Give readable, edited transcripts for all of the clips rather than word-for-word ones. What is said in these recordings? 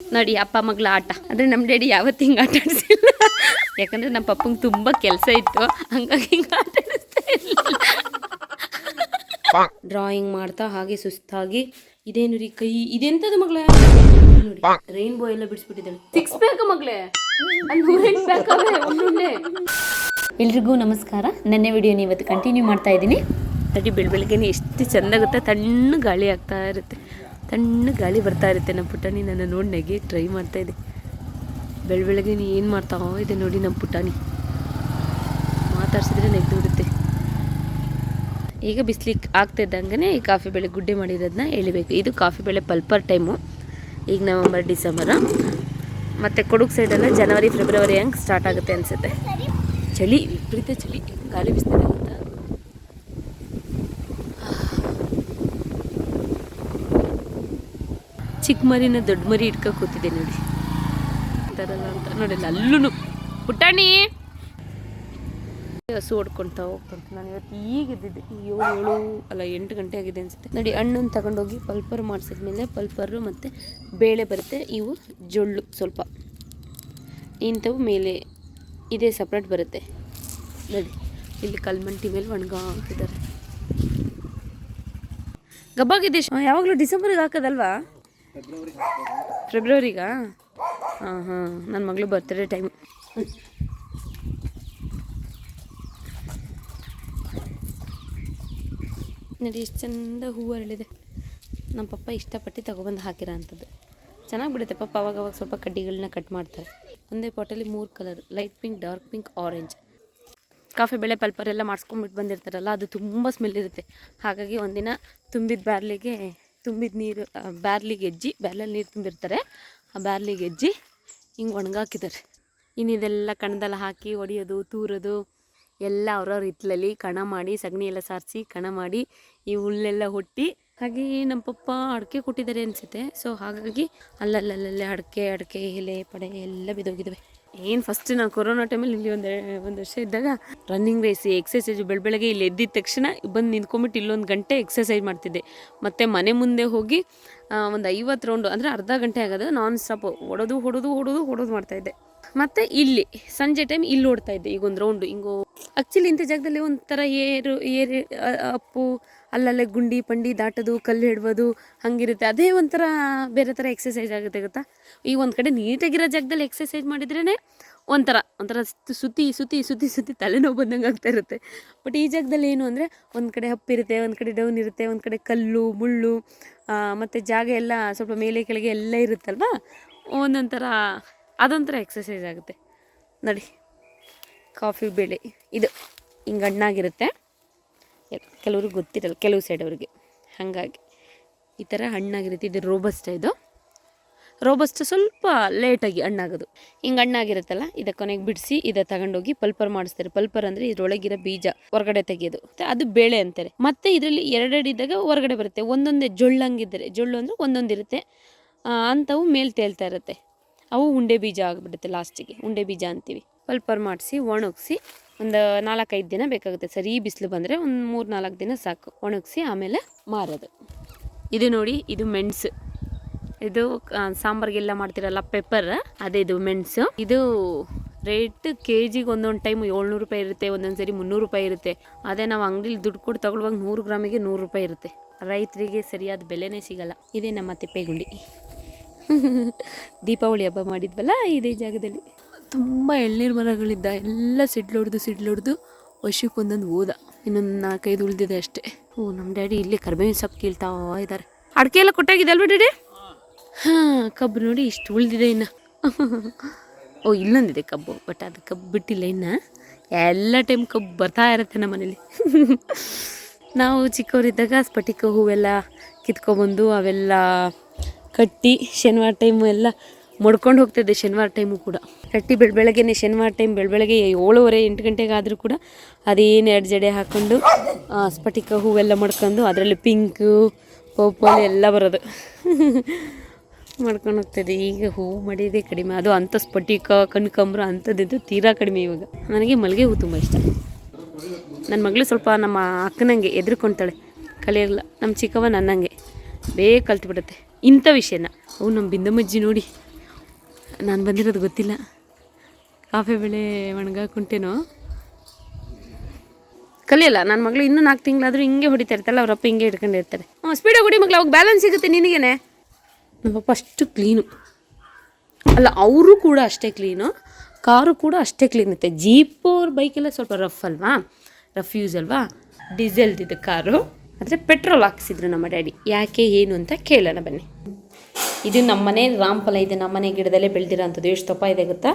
ನೋಡಿ ಅಪ್ಪ ಮಗಳ ಆಟ. ಅಂದರೆ ನಮ್ಮ ಡ್ಯಾಡಿ ಯಾವತ್ತು ಹಿಂಗೆ ಆಟ ಆಡಿಸಿಲ್ಲ, ಯಾಕಂದರೆ ನಮ್ಮ ಪಪ್ಪಂಗೆ ತುಂಬ ಕೆಲಸ ಇತ್ತು, ಹಂಗಾಗಿ ಹಿಂಗೆ ಆಟ ಆಡಿಸ್ತಾ ಇರಲಿಲ್ಲ. ಡ್ರಾಯಿಂಗ್ ಮಾಡ್ತಾ ಹಾಗೆ ಸುಸ್ತಾಗಿ ಇದೇನು ರೀ ಕೈ ಇದೆಂತದ ಮಗಳೇ ನೋಡಿ, ರೈನ್ಬೋ ಎಲ್ಲ ಬಿಡಿಸ್ಬಿಟ್ಟಿದ್ದಾಳೆ. 6 ಪ್ಯಾಕ್ ಮಗಳೇ, ಅಲ್ಲಿ 8 ಪ್ಯಾಕ್ ಒಳ್ಳೊಳ್ಳೆ. ಎಲ್ರಿಗೂ ನಮಸ್ಕಾರ. ನನ್ನ ವಿಡಿಯೋನ ಇವತ್ತು ಕಂಟಿನ್ಯೂ ಮಾಡ್ತಾ ಇದ್ದೀನಿ. ನೋಡಿ ಬೆಳಗ್ಗೆನೆ ಎಷ್ಟು ಚೆಂದಾಗುತ್ತೆ, ತಣ್ಣ ಗಾಳಿ ಆಗ್ತಾ ಇರುತ್ತೆ, ತಣ್ಣ ಗಾಳಿ ಬರ್ತಾ ಇರುತ್ತೆ. ನಮ್ಮ ಪುಟಾಣಿ ನನ್ನ ನೋಡಿ ನೆಗೆ ಟ್ರೈ ಮಾಡ್ತಾ ಇದೆ. ಬೆಳಗ್ಗೆ ಏನು ಮಾಡ್ತಾ ಇದೆ ನೋಡಿ ನಮ್ಮ ಪುಟಾಣಿ, ಮಾತಾಡ್ಸಿದ್ರೆ ನೆಗೆದು ಬಿಡುತ್ತೆ. ಈಗ ಬಿಸಿಲಿಕ್ಕೆ ಆಗ್ತಿದ್ದಂಗೆ ಈ ಕಾಫಿ ಬೆಳೆ ಗುಡ್ಡೆ ಮಾಡಿರೋದನ್ನ ಎಳಿಬೇಕು. ಇದು ಕಾಫಿ ಬೆಳೆ ಪಲ್ಪರ್ ಟೈಮು. ಈಗ ನವಂಬರ್ ಡಿಸೆಂಬರು ಮತ್ತು ಕೊಡಗು ಸೈಡೆಲ್ಲ ಜನವರಿ ಫೆಬ್ರವರಿ ಹಂಗೆ ಸ್ಟಾರ್ಟ್ ಆಗುತ್ತೆ ಅನಿಸುತ್ತೆ. ಚಳಿ ವಿಪರೀತ ಚಳಿ, ಗಾಳಿ ಬಿಸ್ತಾರೆ ಅಂತ. ಚಿಕ್ಕ ಮರಿನ ದೊಡ್ಡ ಮರಿ ಇಟ್ಕೊ ಕೂತಿದೆ ನೋಡಿ, ತರಲ್ಲ ಅಂತ ನೋಡಿಲ್ಲ. ಅಲ್ಲೂ ಪುಟಾಣಿ ಹಸು ಹೊಡ್ಕೊಳ್ತಾ ಹೋಗ್ತಂತ. ನಾನು ಇವತ್ತು ಈಗ ಇದ್ದಿದ್ದೆ, 8 ಗಂಟೆ ಆಗಿದೆ ಅನಿಸುತ್ತೆ. ನೋಡಿ ಹಣ್ಣನ್ನು ತಗೊಂಡೋಗಿ ಪಲ್ಪರ್ ಮಾಡಿಸಿದ್ಮೇಲೆ ಪಲ್ಪರು ಮತ್ತು ಬೇಳೆ ಬರುತ್ತೆ. ಇವು ಜೊಳ್ಳು ಸ್ವಲ್ಪ ಇಂಥವು ಮೇಲೆ ಇದೇ ಸಪ್ರೇಟ್ ಬರುತ್ತೆ ನೋಡಿ. ಇಲ್ಲಿ ಕಲ್ಮಂಟಿ ಮೇಲೆ ಒಣಗಾಕಿದ್ದಾರೆ. ಗಬ್ಬಾಗಿದೆ. ಯಾವಾಗಲೂ ಡಿಸೆಂಬರ್ಗೆ ಹಾಕೋದಲ್ವಾ? ಫೆಬ್ರವರಿಗಾ? ಹಾಂ ಹಾಂ, ನನ್ನ ಮಗಳು ಬರ್ತ್ಡೇ ಟೈಮು. ನೋಡಿ ಎಷ್ಟು ಚಂದ ಹೂವು ಅರಳಿದೆ. ನಮ್ಮ ಪಪ್ಪ ಇಷ್ಟಪಟ್ಟು ತೊಗೊಬಂದು ಹಾಕಿರೋ ಅಂಥದ್ದು. ಚೆನ್ನಾಗಿ ಬಿಡುತ್ತೆ. ಪಪ್ಪ ಅವಾಗವಾಗ ಸ್ವಲ್ಪ ಕಡ್ಡಿಗಳನ್ನ ಕಟ್ ಮಾಡ್ತಾರೆ. ಒಂದೇ ಪಾಟಲ್ಲಿ 3 colour, light pink, dark pink, orange. Coffee ಬೆಳೆ ಪಲ್ಪರ್ ಎಲ್ಲ ಮಾಡಿಸ್ಕೊಂಬಿಟ್ಟು ಬಂದಿರ್ತಾರಲ್ಲ, ಅದು ತುಂಬ ಸ್ಮೆಲ್ ಇರುತ್ತೆ. ಹಾಗಾಗಿ ಒಂದಿನ ತುಂಬಿದ ನೀರು ಬ್ಯಾರ್ಲಿಗೆ ಎಜ್ಜಿ, ಬ್ಯಾರ್ಲಲ್ಲಿ ನೀರು ತುಂಬಿರ್ತಾರೆ, ಆ ಬ್ಯಾರ್ಲಿಗೆ ಎಜ್ಜಿ ಹಿಂಗೆ ಒಣಗಾಕಿದ್ದಾರೆ. ಇನ್ನು ಇದೆಲ್ಲ ಕಣದಲ್ಲಿ ಹಾಕಿ ಹೊಡಿಯೋದು, ತೂರೋದು ಎಲ್ಲ ಅವ್ರವ್ರ ಹಿತ್ತಲಲ್ಲಿ ಕಣ ಮಾಡಿ, ಸಗಣಿ ಎಲ್ಲ ಸಾರಿಸಿ ಕಣ ಮಾಡಿ, ಈ ಹುಲ್ಲೆಲ್ಲ ಹೊಟ್ಟಿ, ಹಾಗೆ ನಮ್ಮ ಪಪ್ಪ ಅಡಿಕೆ ಕೊಟ್ಟಿದ್ದಾರೆ ಅನಿಸುತ್ತೆ. ಸೊ ಹಾಗಾಗಿ ಅಲ್ಲಲ್ಲಲ್ಲೇ ಅಡಿಕೆ ಎಲೆ ಪಡೆ ಎಲ್ಲ ಬಿದ್ದೋಗಿದ್ದಾವೆ. ಏನು ಫಸ್ಟ್ ನಾನು ಕೊರೋನಾ ಟೈಮಲ್ಲಿ ಇಲ್ಲಿ ಒಂದು ವರ್ಷ ಇದ್ದಾಗ ರನ್ನಿಂಗ್ ರೇಸ್, ಎಕ್ಸಸೈಜು ಬೆಳಗ್ಗೆ ಇಲ್ಲಿ ಎದ್ದಿದ ತಕ್ಷಣ ಬಂದು ನಿಂತ್ಕೊಂಬಿಟ್ಟು ಇಲ್ಲೊಂದು ಗಂಟೆ ಎಕ್ಸಸೈಸ್ ಮಾಡ್ತಿದ್ದೆ. ಮತ್ತು ಮನೆ ಮುಂದೆ ಹೋಗಿ ಒಂದು 50 ರೌಂಡು, ಅಂದರೆ ಅರ್ಧ ಗಂಟೆ ಆಗೋದು ನಾನ್ ಸ್ಟಾಪ್ ಹೊಡೋದು ಮಾಡ್ತಾಯಿದ್ದೆ. ಮತ್ತು ಇಲ್ಲಿ ಸಂಜೆ ಟೈಮ್ ಇಲ್ಲಿ ಓಡ್ತಾ ಇದ್ದೆ. ಈಗ ಒಂದು ರೌಂಡು ಹಿಂಗೋ. ಆ್ಯಕ್ಚುಲಿ ಇಂಥ ಜಾಗದಲ್ಲಿ ಒಂಥರ ಏರು ಅಪ್ಪು, ಅಲ್ಲಲ್ಲೇ ಗುಂಡಿ ಪಂಡಿ ದಾಟೋದು, ಕಲ್ಲು ಹಿಡ್ಬೋದು ಹಂಗಿರುತ್ತೆ. ಅದೇ ಒಂಥರ ಬೇರೆ ಥರ ಎಕ್ಸಸೈಸ್ ಆಗುತ್ತೆ ಗೊತ್ತಾ. ಈಗ ಒಂದು ಕಡೆ ನೀಟಾಗಿರೋ ಜಾಗದಲ್ಲಿ ಎಕ್ಸಸೈಸ್ ಮಾಡಿದ್ರೇ ಒಂಥರ ಸುತ್ತಿ ತಲೆನೋವು ಬಂದಂಗೆ ಆಗ್ತಾ ಇರುತ್ತೆ. ಬಟ್ ಈ ಜಾಗದಲ್ಲಿ ಏನು ಅಂದರೆ ಒಂದು ಕಡೆ ಹಪ್ಪಿರುತ್ತೆ, ಒಂದು ಕಡೆ ಡೌನ್ ಇರುತ್ತೆ, ಒಂದು ಕಡೆ ಕಲ್ಲು ಮುಳ್ಳು, ಮತ್ತು ಜಾಗ ಎಲ್ಲ ಸ್ವಲ್ಪ ಮೇಲೆ ಕೆಳಗೆ ಎಲ್ಲ ಇರುತ್ತಲ್ವ, ಒಂದೊಂಥರ ಅದೊಂಥರ ಎಕ್ಸಸೈಸ್ ಆಗುತ್ತೆ ನೋಡಿ. ಕಾಫಿ ಬೆಳೆ ಇದು ಹಿಂಗೆ ಹಣ್ಣಾಗಿರುತ್ತೆ. ಕೆಲವ್ರಿಗೆ ಗೊತ್ತಿರಲ್ಲ, ಕೆಲವು ಸೈಡ್ ಅವ್ರಿಗೆ. ಹಾಗಾಗಿ ಈ ಥರ ಹಣ್ಣಾಗಿರುತ್ತೆ. ಇದು ರೋಬಸ್ಟ್ ಸ್ವಲ್ಪ ಲೇಟಾಗಿ ಹಣ್ಣಾಗೋದು. ಹಿಂಗೆ ಹಣ್ಣಾಗಿರುತ್ತಲ್ಲ, ಇதை ಕೊನೆಗೆ ಬಿಡಿಸಿ ಇதை ತಗೊಂಡೋಗಿ ಪಲ್ಪರ್ ಮಾಡಿಸ್ತಾರೆ. ಪಲ್ಪರ್ ಅಂದರೆ ಇದರೊಳಗಿರೋ ಬೀಜ ಹೊರಗಡೆ ತೆಗೆಯೋದು, ಅದು ಬೇಳೆ ಅಂತಾರೆ. ಮತ್ತು ಇದರಲ್ಲಿ 2 ಇದ್ದಾಗ ಹೊರಗಡೆ ಬರುತ್ತೆ. ಒಂದೊಂದೇ ಜೊಳ್ಳಂಗಿದ್ದರೆ, ಜೊಳ್ಳು ಅಂದರೆ ಒಂದೊಂದಿರುತ್ತೆ, ಅಂಥವು ಮೇಲೆ ತೇಲ್ತಾ ಇರುತ್ತೆ. ಅವು ಉಂಡೆ ಬೀಜ ಆಗಿಬಿಡುತ್ತೆ ಲಾಸ್ಟಿಗೆ, ಉಂಡೆ ಬೀಜ ಅಂತೀವಿ. ಪಲ್ಪರ್ ಮಾಡಿಸಿ ಒಣಗಿಸಿ ಒಂದು 4-5 ದಿನ ಬೇಕಾಗುತ್ತೆ. ಸರಿ ಬಿಸಿಲು ಬಂದರೆ ಒಂದು 3-4 ದಿನ ಸಾಕು. ಒಣಗಿಸಿ ಆಮೇಲೆ ಮಾರೋದು. ಇದು ನೋಡಿ, ಇದು ಮೆಣಸು. ಇದು ಸಾಂಬಾರಿಗೆಲ್ಲ ಮಾಡ್ತಿರಲ್ಲ ಪೆಪ್ಪರ್, ಅದೇ ಇದು ಮೆಣಸು. ಇದು ರೇಟ್ ಕೆಜಿಗೆ ಒಂದೊಂದು ಟೈಮ್ 700 ರೂಪಾಯಿ ಇರುತ್ತೆ, ಒಂದೊಂದು ಸರಿ 300 ರೂಪಾಯಿ ಇರುತ್ತೆ. ಅದೇ ನಾವು ಅಂಗಡಿಲಿ ದುಡ್ಡು ಕೊಟ್ಟು ತಗೊಳ್ಳುವಾಗ 100 ಗ್ರಾಮಿಗೆ 100 ರೂಪಾಯಿ ಇರುತ್ತೆ. ರೈತರಿಗೆ ಸರಿಯಾದ ಬೆಲೆನೇ ಸಿಗಲ್ಲ. ಇದೇ ನಮ್ಮ ತಿಪ್ಪೆಗುಂಡಿ. ದೀಪಾವಳಿ ಹಬ್ಬ ಮಾಡಿದ್ವಲ್ಲ ಇದೇ ಜಾಗದಲ್ಲಿ. ತುಂಬ ಎಳ್ನೀರು ಮರಗಳಿದ್ದ, ಎಲ್ಲ ಸಿಡ್ಲೊಡ್ದು ವರ್ಷಕ್ಕೊಂದೊಂದು ಹೋದ. ಇನ್ನೊಂದು 4-5 ಉಳಿದಿದೆ ಅಷ್ಟೇ. ನಮ್ಮ ಡ್ಯಾಡಿ ಇಲ್ಲಿ ಕರ್ಬೇವಿನ ಸೊಪ್ಪು ಕೀಳ್ತಾ ಇದ್ದಾರೆ. ಅಡಿಕೆ ಎಲ್ಲ ಕೊಟ್ಟಾಗಿದೆ ಅಲ್ವಾ ಡ್ಯಾಡಿ? ಹಾಂ, ಕಬ್ಬು ನೋಡಿ ಇಷ್ಟು ಉಳಿದಿದೆ ಇನ್ನು. ಇಲ್ಲೊಂದಿದೆ ಕಬ್ಬು, ಬಟ್ ಅದು ಕಬ್ಬು ಬಿಟ್ಟಿಲ್ಲ ಇನ್ನು. ಎಲ್ಲ ಟೈಮ್ ಕಬ್ಬು ಬರ್ತಾ ಇರುತ್ತೆ ನಮ್ಮ ಮನೇಲಿ. ನಾವು ಚಿಕ್ಕವರಿದ್ದಾಗ ಸ್ಫಟಿಕ ಹೂವೆಲ್ಲ ಕಿತ್ಕೊಬಂದು ಅವೆಲ್ಲ ಕಟ್ಟಿ ಶನಿವಾರ ಟೈಮು ಎಲ್ಲ ಮಡ್ಕೊಂಡು ಹೋಗ್ತಿದ್ದೆ. ಶನಿವಾರ ಟೈಮು ಕೂಡ ಕಟ್ಟಿ ಬೆಳಗ್ಗೆನೆ ಶನಿವಾರ ಟೈಮ್ ಬೆಳಗ್ಗೆ 7:30-8 ಗಂಟೆಗೆ ಆದರೂ ಕೂಡ ಅದೇನು 2 ಜಡೆ ಹಾಕ್ಕೊಂಡು ಸ್ಫಟಿಕ ಹೂವೆಲ್ಲ ಮಡ್ಕೊಂಡು, ಅದರಲ್ಲಿ ಪಿಂಕು ಪರ್ಪಲ್ ಎಲ್ಲ ಬರೋದು ಮಾಡ್ಕೊಂಡು ಹೋಗ್ತಾಯಿದ್ದೆ. ಈಗ ಹೂವು ಮಡಿಯೋದೇ ಕಡಿಮೆ. ಅದು ಅಂಥ ಸ್ಫಟಿಕ ಕನಕಾಂಬರ ಅಂಥದ್ದಿದ್ದು ತೀರಾ ಕಡಿಮೆ ಇವಾಗ. ನನಗೆ ಮಲ್ಲಿಗೆ ಹೂ ತುಂಬ ಇಷ್ಟ. ನನ್ನ ಮಗಳು ಸ್ವಲ್ಪ ನಮ್ಮ ಅಕ್ಕನಂಗೆ ಎದುರ್ಕೊತಾಳೆ, ಕಲಿಯಲ್ಲ. ನಮ್ಮ ಚಿಕ್ಕವ ನನ್ನಂಗೆ ಬೇಗ ಕಲ್ತ್ಬಿಡುತ್ತೆ ಇಂಥ ವಿಷಯನ. ಅವು ನಮ್ಮ ಬಿಂದಮ್ಮಜ್ಜಿ ನೋಡಿ ನಾನು ಬಂದಿರೋದು ಗೊತ್ತಿಲ್ಲ. ಕಾಫಿ ಬೆಳೆ ಒಣಗಾಕುಂಟೇನೋ ಕಲಿಯಲ್ಲ ನನ್ನ ಮಗಳು. ಇನ್ನೂ 4 ತಿಂಗಳಾದರೂ ಹಿಂಗೆ ಹೊಡಿತಾ ಇರ್ತಲ್ಲ, ಅವರಪ್ಪ ಹಿಂಗೆ ಹಿಡ್ಕೊಂಡಿರ್ತಾರೆ. ಸ್ಪೀಡಾಗಿ ಹೊಡಿ ಮಗಳು, ಅವಾಗ ಬ್ಯಾಲೆನ್ಸ್ ಸಿಗುತ್ತೆ ನಿನಗೇನೆ. ನಮ್ಮ ಪಪ್ಪ ಅಷ್ಟು ಕ್ಲೀನು ಅಲ್ಲ, ಅವರು ಕೂಡ ಅಷ್ಟೇ ಕ್ಲೀನು, ಕಾರು ಕೂಡ ಅಷ್ಟೇ ಕ್ಲೀನ್ ಇರುತ್ತೆ. ಜೀಪು ಬೈಕೆಲ್ಲ ಸ್ವಲ್ಪ ರಫ್ ಅಲ್ವಾ, ರಫ್ ಯೂಸ್ ಅಲ್ವಾ. ಡೀಸೆಲ್ದಿದ್ದು ಕಾರು, ಆದರೆ ಪೆಟ್ರೋಲ್ ಹಾಕ್ಸಿದ್ರು ನಮ್ಮ ಡ್ಯಾಡಿ. ಯಾಕೆ ಏನು ಅಂತ ಕೇಳೋಣ ಬನ್ನಿ. ಇದು ನಮ್ಮನೆ ರಾಮಫಲ ಇದೆ, ನಮ್ಮನೆ ಗಿಡದಲ್ಲೇ ಬೆಳೆದಿರೋ ಅಂಥದ್ದು. ಎಷ್ಟು ದಪ್ಪ ಇದೆ ಗೊತ್ತಾ?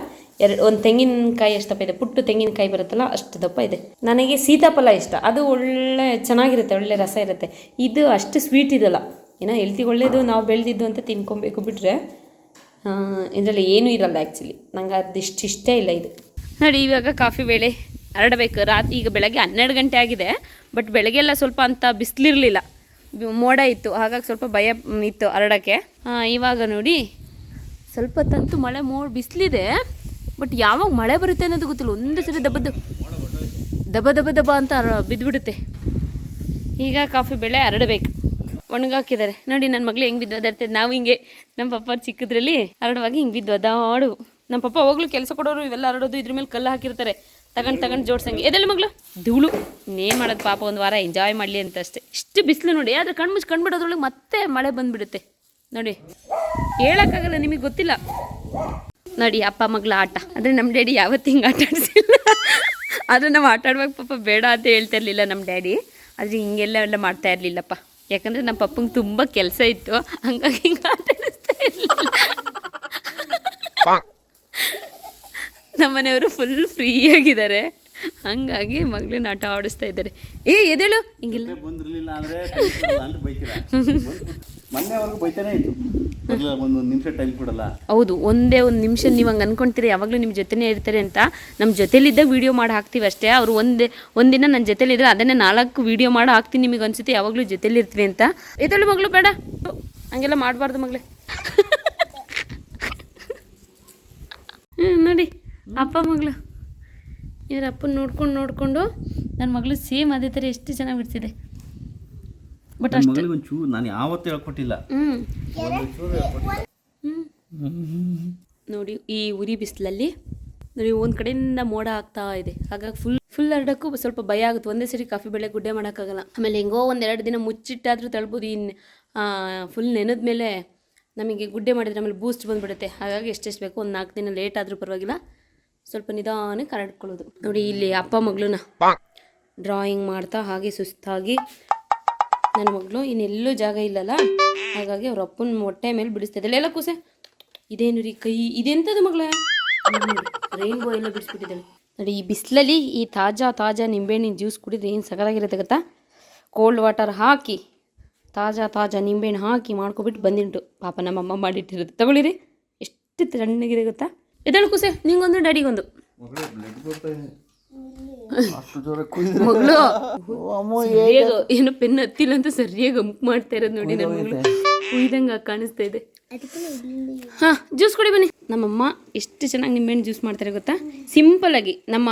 ಒಂದು ತೆಂಗಿನಕಾಯಿ ಎಷ್ಟು ದಪ್ಪ ಇದೆ, ಪುಟ್ಟು ತೆಂಗಿನಕಾಯಿ ಬರುತ್ತಲ್ಲ ಅಷ್ಟು ದಪ್ಪ ಇದೆ. ನನಗೆ ಸೀತಾಫಲ ಇಷ್ಟ, ಅದು ಒಳ್ಳೆ ಚೆನ್ನಾಗಿರುತ್ತೆ, ಒಳ್ಳೆ ರಸ ಇರುತ್ತೆ. ಇದು ಅಷ್ಟು ಸ್ವೀಟ್ ಇರಲ್ಲ, ಏನೋ ಹೆಲ್ತಿಗೆ ಒಳ್ಳೇದು, ನಾವು ಬೆಳೆದಿದ್ದು ಅಂತ ತಿನ್ಕೊಬೇಕು ಬಿಟ್ಟರೆ ಇದರಲ್ಲಿ ಏನೂ ಇರಲ್ಲ. ಆ್ಯಕ್ಚುಲಿ ನಂಗೆ ಅದಿಷ್ಟು ಇಷ್ಟ ಇಲ್ಲ ಇದು. ನೋಡಿ ಇವಾಗ ಕಾಫಿ ಬೇಳೆ ಹರಡಬೇಕು. ರಾತ್ರಿ ಈಗ ಬೆಳಗ್ಗೆ 12 ಗಂಟೆ ಆಗಿದೆ, ಬಟ್ ಬೆಳಗ್ಗೆಲ್ಲ ಸ್ವಲ್ಪ ಅಂತ ಬಿಸಿಲಿರಲಿಲ್ಲ, ಮೋಡ ಇತ್ತು, ಹಾಗಾಗಿ ಸ್ವಲ್ಪ ಭಯ ಇತ್ತು ಹರಡೋಕ್ಕೆ. ಇವಾಗ ನೋಡಿ ಸ್ವಲ್ಪ ತಂತು ಮಳೆ ಬಿಸಿಲಿದೆ, ಬಟ್ ಯಾವಾಗ ಮಳೆ ಬರುತ್ತೆ ಅನ್ನೋದು ಗೊತ್ತಿಲ್ಲ. ಒಂದು ಸರಿ ದಬ ದಬ ಅಂತ ಬಿದ್ದುಬಿಡುತ್ತೆ. ಈಗ ಕಾಫಿ ಬೆಳೆ ಹರಡಬೇಕು, ಒಣಗಾಕಿದ್ದಾರೆ. ನೋಡಿ ನನ್ನ ಮಗಳು ಹೆಂಗೆ ಬಿದ್ದು ಒದಾಡ್ತಿದ್ದು. ನಾವು ಹಿಂಗೆ ನಮ್ಮ ಪಪ್ಪ ಚಿಕ್ಕದ್ರಲ್ಲಿ ಹರಡುವಾಗ ಹಿಂಗೆ ಬಿದ್ದು ಒದಾಡು. ನಮ್ಮ ಪಪ್ಪ ಹೋಗ್ಲು ಕೆಲಸ ಕೊಡೋರು ಇವೆಲ್ಲ ಹರಡೋದು, ಇದ್ರ ಮೇಲೆ ಕಲ್ಲು ಹಾಕಿರ್ತಾರೆ, ತಗೊಂಡು ಜೋಡ್ಸಂಗೆ. ಎದೆಲ್ಲ ಮಗಳು ಧೂಳು, ಇನ್ನೇನು ಮಾಡೋದು ಪಾಪ, ಒಂದು ವಾರ ಎಂಜಾಯ್ ಮಾಡಲಿ ಅಂತ ಅಷ್ಟೇ. ಇಷ್ಟು ಬಿಸಿಲು ನೋಡಿ, ಆದರೆ ಕಣ್ಮುಚ್ಚಿ ಕಂಡುಬಿಡೋದ್ರೊಳಗೆ ಮತ್ತೆ ಮಳೆ ಬಂದುಬಿಡುತ್ತೆ. ನೋಡಿ ಹೇಳೋಕ್ಕಾಗಲ್ಲ, ನಿಮಗೆ ಗೊತ್ತಿಲ್ಲ. ನೋಡಿ ಅಪ್ಪ ಮಗಳ ಆಟ, ಆದರೆ ನಮ್ಮ ಡ್ಯಾಡಿ ಯಾವತ್ತು ಹಿಂಗೆ ಆಟ ಆಡಿಸಿಲ್ಲ. ಆದರೆ ನಾವು ಆಟ ಆಡುವಾಗ ಪಾಪ ಬೇಡ ಅಂತ ಹೇಳ್ತಾ ಇರಲಿಲ್ಲ ನಮ್ಮ ಡ್ಯಾಡಿ, ಆದರೆ ಹಿಂಗೆಲ್ಲ ಮಾಡ್ತಾ ಇರಲಿಲ್ಲಪ್ಪ. ಯಾಕಂದರೆ ನಮ್ಮ ಪಪ್ಪಂಗೆ ತುಂಬ ಕೆಲಸ ಇತ್ತು, ಹಂಗಾಗಿ ಹಿಂಗೆ ಆಟ ಆಡಿಸ್ತಾ ಇರಲಿಲ್ಲ. ನಮ್ಮನೆಯವರು ಫುಲ್ ಫ್ರೀಯಾಗಿದ್ದಾರೆ, ಹಂಗಾಗಿ ಮಗಳನ್ನ ಆಟ ಆಡಿಸ್ತಾ ಇದ್ದಾರೆ. ಎದೇಳು ಹಿಂಗಿಲ್ಲ. ಹೌದು, ಒಂದೇ ಒಂದು ನಿಮಿಷ ನೀವು ಹಂಗೆ ಅನ್ಕೊಂತೀರಿ ಯಾವಾಗಲೂ ನಿಮ್ಮ ಜೊತೆನೇ ಇರ್ತಾರೆ ಅಂತ. ನಮ್ಮ ಜೊತೆಲಿದ್ದಾಗ ವೀಡಿಯೋ ಮಾಡಿ ಹಾಕ್ತೀವಿ ಅಷ್ಟೇ. ಅವರು ಒಂದಿನ ನನ್ನ ಜೊತೆಲಿದ್ರೆ ಅದನ್ನೇ 4 ವೀಡಿಯೋ ಮಾಡಿ ಹಾಕ್ತೀನಿ. ನಿಮಗೆ ಅನ್ಸುತ್ತೆ ಯಾವಾಗಲೂ ಜೊತೆಲಿ ಇರ್ತೀವಿ ಅಂತ. ಎದೇಳು ಮಗಳು, ಬೇಡ ಹಂಗೆಲ್ಲ ಮಾಡಬಾರ್ದು ಮಗಳೇ. ನೋಡಿ ಅಪ್ಪ ಮಗಳು ಇವ್ರ ಅಪ್ಪನ ನೋಡ್ಕೊಂಡು ನನ್ನ ಮಗಳು ಸೇಮ್ ಅದೇ ಥರ ಎಷ್ಟು ಚೆನ್ನಾಗಿ ಬಿಡ್ತಿದೆ. ಬಟ್ ಅಷ್ಟು ನಾನು ಯಾವತ್ತೂ ಹೇಳ್ಕೊಟ್ಟಿಲ್ಲ. ನೋಡಿ ಈ ಉರಿ ಬಿಸಿಲಲ್ಲಿ ನೋಡಿ ಒಂದು ಕಡೆಯಿಂದ ಮೋಡ ಆಗ್ತಾ ಇದೆ, ಹಾಗಾಗಿ ಫುಲ್ ಹರಡಕ್ಕೂ ಸ್ವಲ್ಪ ಭಯ ಆಗುತ್ತೆ. ಒಂದೇ ಸರಿ ಕಾಫಿ ಬೆಳೆ ಗುಡ್ಡೆ ಮಾಡೋಕ್ಕಾಗಲ್ಲ. ಆಮೇಲೆ ಹೆಂಗೋ 1-2 ದಿನ ಮುಚ್ಚಿಟ್ಟಾದರೂ ತಳ್ಬೋದು. ಇನ್ನು ಫುಲ್ ನೆನೆದ ಮೇಲೆ ನಮಗೆ ಗುಡ್ಡೆ ಮಾಡಿದರೆ ಆಮೇಲೆ ಬೂಸ್ಟ್ ಬಂದುಬಿಡುತ್ತೆ. ಹಾಗಾಗಿ ಎಷ್ಟೆಷ್ಟು ಬೇಕೋ ಒಂದು 4 ದಿನ ಲೇಟ್ ಆದರೂ ಪರವಾಗಿಲ್ಲ, ಸ್ವಲ್ಪ ನಿಧಾನಕ್ಕೆ ಹರಡ್ಕೊಳ್ಳೋದು. ನೋಡಿ ಇಲ್ಲಿ ಅಪ್ಪ ಮಗಳನ್ನ ಡ್ರಾಯಿಂಗ್ ಮಾಡ್ತಾ ಹಾಗೆ ಸುಸ್ತಾಗಿ, ನನ್ನ ಮಗಳು ಇನ್ನೆಲ್ಲೂ ಜಾಗ ಇಲ್ಲಲ್ಲ, ಹಾಗಾಗಿ ಅವ್ರ ಅಪ್ಪನ ಹೊಟ್ಟೆ ಮೇಲೆ ಬಿಡಿಸ್ತಿದ್ದಾಳೆ. ಎಲ್ಲ ಕೂಸೆ ಇದೇನು ರೀ ಕೈ, ಇದೆಂಥದ್ದು ಮಗಳೇ? ರೈನ್ಬೋ ಎಲ್ಲ ಬಿಡಿಸ್ಬಿಟ್ಟಿದ್ದಾಳೆ. ನೋಡಿ ಈ ಬಿಸಿಲಲ್ಲಿ ಈ ತಾಜಾ ನಿಂಬೆಹಣ್ಣಿನ ಜ್ಯೂಸ್ ಕುಡಿದ್ರೆ ಏನು ಸಗದಾಗಿರುತ್ತೆ ಗೊತ್ತಾ? ಕೋಲ್ಡ್ ವಾಟರ್ ಹಾಕಿ ತಾಜಾ ನಿಂಬೆಹಣ್ಣು ಹಾಕಿ ಮಾಡ್ಕೊಬಿಟ್ಟು ಬಂದಿಂಟು. ಪಾಪ ನಮ್ಮಮ್ಮ ಮಾಡಿಟ್ಟಿರೋದು ತಗೊಳ್ಳಿರಿ, ಎಷ್ಟು ತಣ್ಣಗಿದೆ ಗೊತ್ತಾ? ಎದಳು ಕೂಸೆ, ನಿಂಗೊಂದು ಡ್ಯಾಡಿಗೊಂದು. ಮಗಳು ಏನು ಪೆನ್ ಹತ್ತಿಲ್ಲ ಅಂತ ಸರಿಯಾಗಿ ಅಂಪ್ ಮಾಡ್ತಾ ಇರೋದು ನೋಡಿ. ನನ್ನ ಮಗಳು ಕುಯ್ದಂಗೆ ಕಾಣಿಸ್ತಾ ಇದೆ. ಹಾಂ ಜ್ಯೂಸ್ ಕುಡಿ ಬನ್ನಿ. ನಮ್ಮಮ್ಮ ಎಷ್ಟು ಚೆನ್ನಾಗಿ ನಿಂಬೆಹಣ್ಣು ಜ್ಯೂಸ್ ಮಾಡ್ತಾರೆ ಗೊತ್ತಾ? ಸಿಂಪಲ್ಲಾಗಿ. ನಮ್ಮ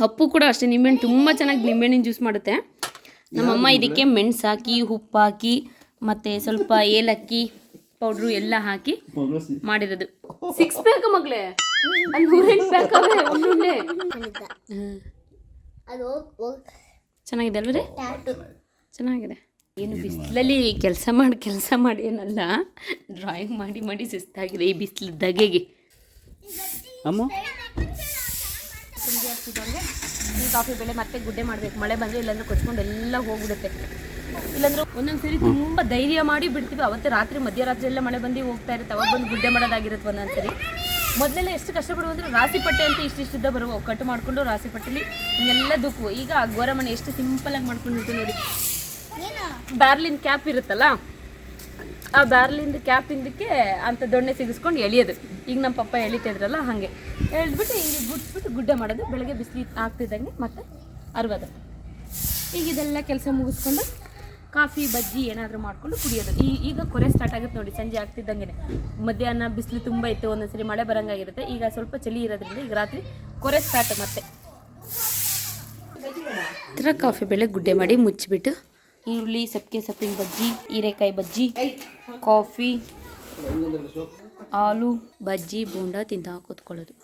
ಅಪ್ಪು ಕೂಡ ಅಷ್ಟೇ ನಿಂಬೆಹಣ್ಣು ತುಂಬ ಚೆನ್ನಾಗಿ ನಿಂಬೆಹಣ್ಣಿನ ಜ್ಯೂಸ್ ಮಾಡುತ್ತೆ. ನಮ್ಮಮ್ಮ ಇದಕ್ಕೆ ಮೆಣಸು ಹಾಕಿ, ಉಪ್ಪು ಹಾಕಿ, ಮತ್ತು ಸ್ವಲ್ಪ ಏಲಕ್ಕಿ ಪೌಡ್ರು ಎಲ್ಲ ಹಾಕಿ ಮಾಡಿರೋದು. 6 ಪ್ಯಾಕ್ ಮಗಳೇ, ಅಲ್ಲಿ 108 ಪ್ಯಾಕ್ ಒಳ್ಳೆ ಚೆನ್ನಾಗಿದೆ ಅಲ್ವೇ? ಚೆನ್ನಾಗಿದೆ. ಏನು ಬಿಸಿಲಲ್ಲಿ ಕೆಲಸ ಮಾಡಿ ಏನಲ್ಲ, ಡ್ರಾಯಿಂಗ್ ಮಾಡಿ ಸುಸ್ತಾಗಿದೆ ಈ ಬಿಸಿಲು ಧಗೆಗೆ. ಅಮ್ಮ ಸಂಜೆ ಆಗ್ತಿದ್ದಂಗೆ ಈ ಕಾಫಿ ಬೆಳೆ ಮತ್ತೆ ಗುಡ್ಡೆ ಮಾಡಬೇಕು. ಮಳೆ ಬಂದರೆ ಇಲ್ಲಾಂದ್ರೆ ಕೊಚ್ಕೊಂಡು ಎಲ್ಲ ಹೋಗ್ಬಿಡುತ್ತೆ. ಇಲ್ಲಾಂದ್ರೆ ಒಂದೊಂದ್ಸರಿ ತುಂಬ ಧೈರ್ಯ ಮಾಡಿ ಬಿಡ್ತೀವಿ, ಅವತ್ತೇ ರಾತ್ರಿ ಮಧ್ಯರಾತ್ರಿ ಎಲ್ಲ ಮಳೆ ಬಂದು ಹೋಗ್ತಾ ಇರುತ್ತೆ, ಅವಾಗ ಬಂದು ಗುಡ್ಡೆ ಮಾಡೋದಾಗಿರುತ್ತೆ. ಒಂದೊಂದ್ಸರಿ ಮೊದಲೆಲ್ಲ ಎಷ್ಟು ಕಷ್ಟಪಡುವ ಅಂದರೆ ರಾಸಿ ಪಟ್ಟೆ ಅಂತ ಇಷ್ಟಿದ್ದ ಬರುವ ಕಟ್ ಮಾಡಿಕೊಂಡು ರಾಸಿ ಪಟ್ಟೆಲಿ ಹಿಂಗೆಲ್ಲ ದುಕ್ಕು. ಈಗ ಗೋರಮನೆ ಎಷ್ಟು ಸಿಂಪಲಾಗಿ ಮಾಡ್ಕೊಂಡಿರ್ತೀವಿ ನೋಡಿ. ಬ್ಯಾರ್ಲಿನ್ ಕ್ಯಾಪ್ ಇರುತ್ತಲ್ಲ, ಆ ಬ್ಯಾರ್ಲಿಂದ ಕ್ಯಾಪಿಂದಕ್ಕೆ ಅಂತ ದೊಣ್ಣೆ ಸಿಗಿಸ್ಕೊಂಡು ಎಳಿಯೋದು. ಈಗ ನಮ್ಮ ಪಪ್ಪ ಎಳಿತಾ ಇದ್ರಲ್ಲ ಹಾಗೆ ಎಳೆದ್ಬಿಟ್ಟು ಹಿಂಗೆ ಗುಡ್ಸ್ಬಿಟ್ಟು ಗುಡ್ಡೆ ಮಾಡೋದು. ಬೆಳಗ್ಗೆ ಬಿಸಿಲು ಆಗ್ತಿದ್ದಂಗೆ ಮತ್ತೆ ಅರ್ವದು. ಈಗ ಇದೆಲ್ಲ ಕೆಲಸ ಮುಗಿಸ್ಕೊಂಡು ಕಾಫಿ ಬಜ್ಜಿ ಏನಾದರೂ ಮಾಡ್ಕೊಂಡು ಕುಡಿಯೋದು. ಈಗ ಕೊರೆ ಸ್ಟಾರ್ಟ್ ಆಗುತ್ತೆ ನೋಡಿ ಸಂಜೆ ಆಗ್ತಿದ್ದಂಗೆ. ಮಧ್ಯಾಹ್ನ ಬಿಸಿಲು ತುಂಬ ಇತ್ತು, ಒಂದೊಂದ್ಸರಿ ಮಳೆ ಬರೋಂಗಾಗಿರುತ್ತೆ. ಈಗ ಸ್ವಲ್ಪ ಚಳಿ ಇರೋದ್ರಿಂದ ಈಗ ರಾತ್ರಿ ಕೊರೆ ಸ್ಟಾರ್ಟ್. ಮತ್ತೆ ಈ ಥರ ಕಾಫಿ ಬೆಳೆ ಗುಡ್ಡೆ ಮಾಡಿ ಮುಚ್ಚಿಬಿಟ್ಟು ಈರುಳ್ಳಿ ಸಪ್ಪಿನ ಬಜ್ಜಿ, ಹೀರೆಕಾಯಿ ಬಜ್ಜಿ, ಕಾಫಿ ಆಲೂ ಬಜ್ಜಿ ಬೋಂಡ ತಿಂತ ಕೂತ್ಕೊಳ್ಳೋದು.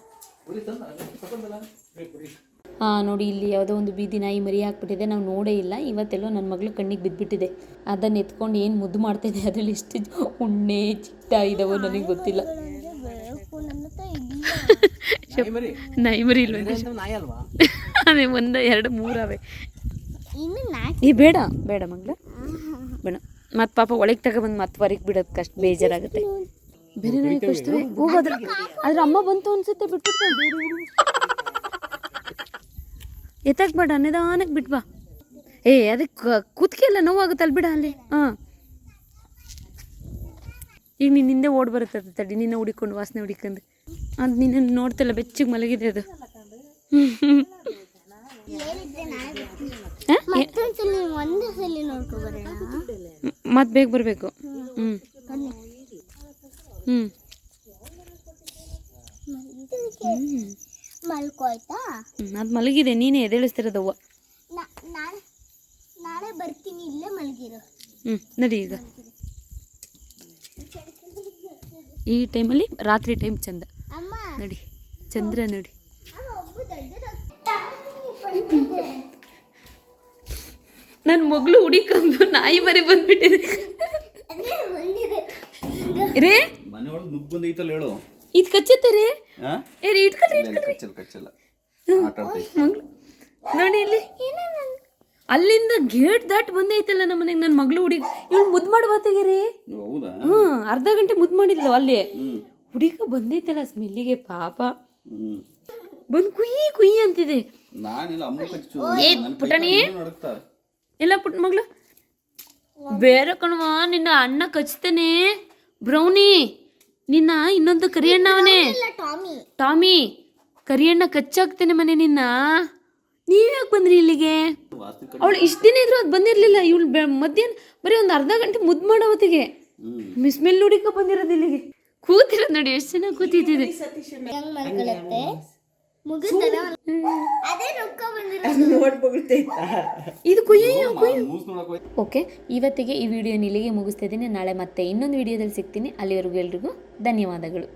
ಹಾಂ ನೋಡಿ, ಇಲ್ಲಿ ಯಾವುದೋ ಒಂದು ಬೀದಿ ನಾಯಿ ಮರಿ ಹಾಕ್ಬಿಟ್ಟಿದೆ, ನಾವು ನೋಡೇ ಇಲ್ಲ. ಇವತ್ತೆಲ್ಲೋ ನನ್ನ ಮಗಳು ಕಣ್ಣಿಗೆ ಬಿದ್ದುಬಿಟ್ಟಿದೆ. ಅದನ್ನು ಎತ್ಕೊಂಡು ಏನು ಮುದ್ದು ಮಾಡ್ತಾಯಿದೆ, ಅದರಲ್ಲಿ ಎಷ್ಟು ಉಣ್ಣೆ ಚಿಟ್ಟ ಇದಾವೋ ನನಗೆ ಗೊತ್ತಿಲ್ಲ. ನಾಯಿ ಮರಿ ಇಲ್ಲ, ಅದೇ 1 2 3 ಅವೆ. ಈ ಬೇಡ ಬೇಡ ಮಗಳ, ಬೇಡ. ಮತ್ತು ಪಾಪ ಒಳಗೆ ತಗೊಬಂದು ಮತ್ತೆ ಹೊರಗೆ ಬಿಡೋದು ಕಷ್ಟ, ಬೇಜಾರಾಗುತ್ತೆ. ಬೇರೆ ನಾಯಿ ಕಷ್ಟವೇ ಹೋಗೋದ್ರ. ಅದ್ರ ಅಮ್ಮ ಬಂತು ಅನ್ಸುತ್ತೆ, ಬಿಟ್ಬಿಟ್ಟು ಎತ್ತಕ್ಕೆ ಬೇಡ, ನಿಧಾನಕ್ಕೆ ಬಿಟ್ಬಾ. ಅದಕ್ಕೆ ಕುತ್ತಿಗೆ ಎಲ್ಲ ನೋವಾಗುತ್ತೆ ಅಲ್ಲಿ, ಬಿಡ ಅಲ್ಲಿ. ಹಾಂ, ಈಗ ನೀನು ಹಿಂದೆ ಓಡಿ ಬರುತ್ತೆ ತಡಿ, ನಿನ್ನ ಹುಡಿಕೊಂಡು ವಾಸನೆ ಹುಡಿಕೊಂಡು. ಅದು ನಿನ್ನ ನೋಡ್ತಿಲ್ಲ, ಬೆಚ್ಚಗೆ ಮಲಗಿದೆ ಅದು. ಮತ್ತೆ ಬೇಗ ಬರಬೇಕು. ಅದು ಮಲಗಿದೆ, ನೀನೇ ಎದ್ದೇಳಿಸ್ತಿರೋದವ್ವ. ನಾಳೆ ಬರ್ತೀನಿ, ಇಲ್ಲೇ ಮಲಗಿರೋ. ನಡಿ ಈಗ. ಈ ಟೈಮಲ್ಲಿ ರಾತ್ರಿ ಟೈಮ್ ಚಂದ ನೋಡಿ, ಚಂದ್ರ ನೋಡಿ. ನನ್ನ ಮಗಳು ಹುಡಿಕೊಂಡು ನಾಯಿ ಬರೀ ಬಂದ್ಬಿಟ್ಟಿದೆ ರೇ. ಇದು ಕಚ್ಚತ್ತೆ ರೀ, ನೋಡಿ ಇಲ್ಲಿ. ಅಲ್ಲಿಂದ ಗೇಟ್ ದಾಟ್ ಬಂದೈತಲ್ಲ ನಮ್ಮ ಮನೆಗೆ. ನನ್ನ ಮಗಳು ಹುಡುಗಿ ಇವಳು ಮುದ್ದು ಮಾಡಿ ಬರ್ತೀರಿ. ಅರ್ಧ ಗಂಟೆ ಮುದ್ದು ಮಾಡಿದ್ಲು ಅಲ್ಲಿ. ಹುಡುಗ ಬಂದೈತಲ್ಲ ಸ್ಮೆಲ್ಲಿಗೆ, ಪಾಪ ಬಂದು ಕುಯ್ಯಿ ಕುಯ್ಯಿ ಅಂತಿದೆ. ಪುಟಣಿ ಎಲ್ಲ ಪುಟ್ಟ ಮಗಳು ಬೇರೆ ಕಣವ, ನಿನ್ನ ಅಣ್ಣ ಕಚ್ತೇನೆ. ಬ್ರೌನಿ, ನಿನ್ನ ಇನ್ನೊಂದು ಕರಿಯಣ್ಣ ಅವನೇ, ಟಾಮಿ. ಕರಿಯಣ್ಣ ಕಚ್ಚಾಕ್ತೇನೆ ಮನೆ ನಿನ್ನ. ನೀವ್ಯಾಕೆ ಬಂದ್ರಿ ಇಲ್ಲಿಗೆ? ಅವಳು ಇಷ್ಟು ದಿನ ಇದ್ರು ಅದು ಬಂದಿರಲಿಲ್ಲ. ಇವಳು ಮಧ್ಯಾಹ್ನ ಬರೀ ಒಂದು ಅರ್ಧ ಗಂಟೆ ಮುದ್ದು ಮಾಡೋ ಹೊತ್ತಿಗೆ ಸ್ಮೆಲ್ ಹುಡುಕ ಬಂದಿರೋದು ಇಲ್ಲಿಗೆ. ಕೂತಿರೋದು ನೋಡಿ, ಎಷ್ಟು ಚೆನ್ನಾಗಿ ಕೂತಿದ್ದಿದೆ. ಇದು ಓಕೆ, ಇವತ್ತಿಗೆ ಈ ವಿಡಿಯೋನ ಇಲ್ಲಿಗೆ ಮುಗಿಸ್ತಾ ಇದ್ದೀನಿ. ನಾಳೆ ಮತ್ತೆ ಇನ್ನೊಂದು ವಿಡಿಯೋದಲ್ಲಿ ಸಿಗ್ತೀನಿ. ಅಲ್ಲಿವರೆಗೂ ಎಲ್ರಿಗೂ ಧನ್ಯವಾದಗಳು.